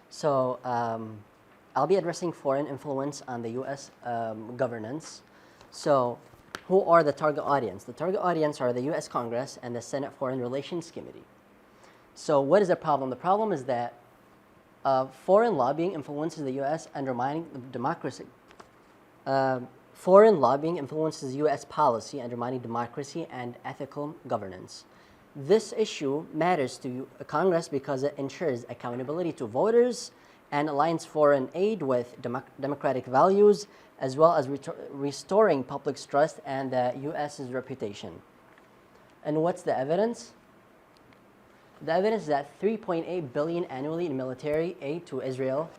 So I'll be addressing foreign influence on the U.S. Governance. So who are the target audience? The target audience are the U.S. Congress and the Senate Foreign Relations Committee. So what is the problem? The problem is that foreign lobbying influences the U.S., undermining democracy. Foreign lobbying influences U.S. policy, undermining democracy and ethical governance. This issue matters to Congress because it ensures accountability to voters and aligns foreign aid with democratic values, as well as restoring public trust and the U.S.'s reputation. And what's the evidence? The evidence is that $3.8 billion annually in military aid to Israel,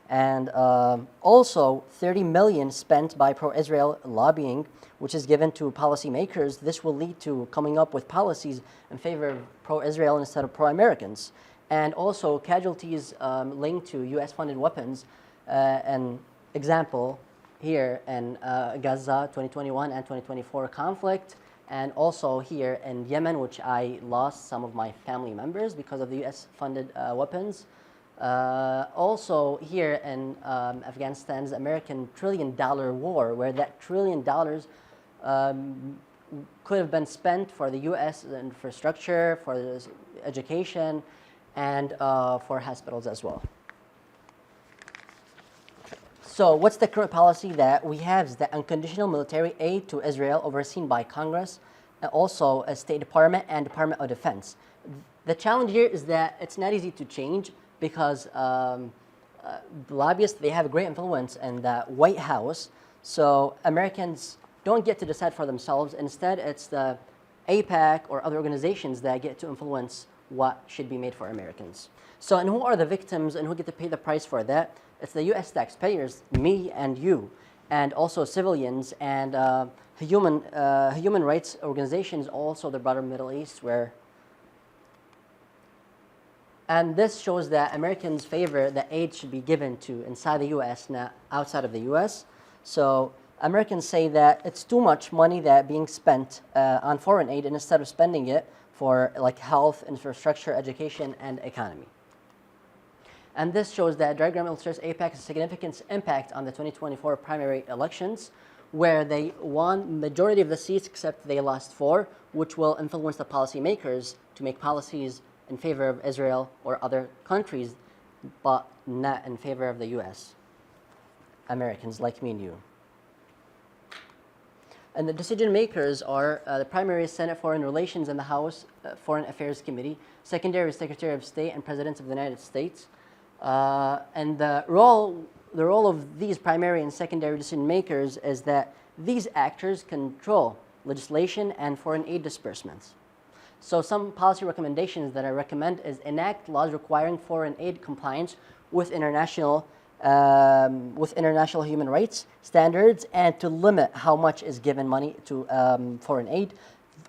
and also $30 million spent by pro-Israel lobbying, which is given to policymakers. This will lead to coming up with policies in favor of pro-Israel instead of pro-Americans. And also casualties linked to U.S.-funded weapons. An example here in Gaza 2021 and 2024 conflict, and also here in Yemen, which I lost some of my family members because of the U.S.-funded weapons. Also here in Afghanistan's American $1 trillion war, where that $1 trillion could have been spent for the U.S. infrastructure, for education, and for hospitals as well. So what's the current policy that we have is that unconditional military aid to Israel overseen by Congress, and also a State Department and Department of Defense. The challenge here is that it's not easy to change because lobbyists, they have a great influence in the White House, so Americans don't get to decide for themselves. Instead, it's the AIPAC or other organizations that get to influence what should be made for Americans. So, and who are the victims and who get to pay the price for that? It's the U.S. taxpayers, me and you, and also civilians and human rights organizations, also the broader Middle East, where. And this shows that Americans favor that aid should be given to inside the U.S., not outside of the U.S. So Americans say that it's too much money that being spent on foreign aid, and instead of spending it for like health, infrastructure, education, and economy. And this shows that diagram illustrates AIPAC's significant impact on the 2024 primary elections, where they won majority of the seats except they lost 4, which will influence the policymakers to make policies in favor of Israel or other countries, but not in favor of the U.S. Americans like me and you. And the decision makers are the primary Senate Foreign Relations and the House Foreign Affairs Committee, secondary Secretary of State and Presidents of the United States. And the role of these primary and secondary decision makers is that these actors control legislation and foreign aid disbursements. So some policy recommendations that I recommend is enact laws requiring foreign aid compliance with international human rights standards, and to limit how much is given money to foreign aid.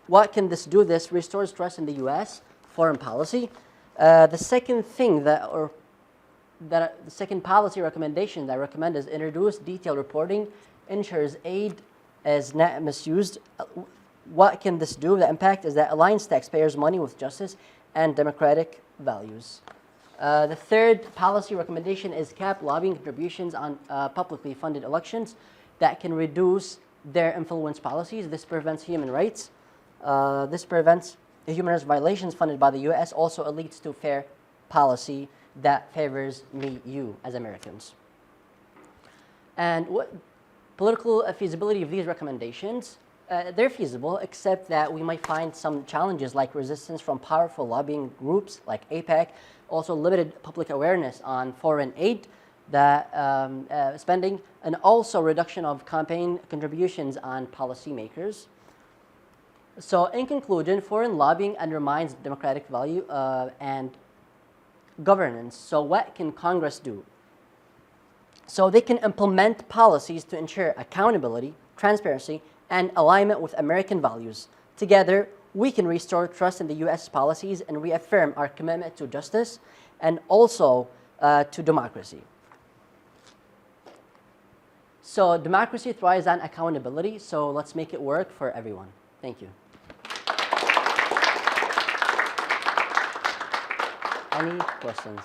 What can this do? This restores trust in the U.S. foreign policy. The second thing the second policy recommendation that I recommend is introduce detailed reporting, ensures aid is not misused. What can this do? The impact is that aligns taxpayers' money with justice and democratic values. The third policy recommendation is cap lobbying contributions on publicly funded elections that can reduce their influence policies. This prevents human rights. This prevents the human rights violations funded by the U.S. Also, it leads to fair policy that favors me, you, as Americans. And what political feasibility of these recommendations? They're feasible, except that we might find some challenges like resistance from powerful lobbying groups like AIPAC, also limited public awareness on foreign aid spending, and also reduction of campaign contributions on policymakers. So in conclusion, foreign lobbying undermines democratic value and governance. So what can Congress do? So they can implement policies to ensure accountability, transparency, and alignment with American values. Together, we can restore trust in the U.S. policies and reaffirm our commitment to justice and also to democracy. So democracy thrives on accountability, so let's make it work for everyone. Thank you. Any questions?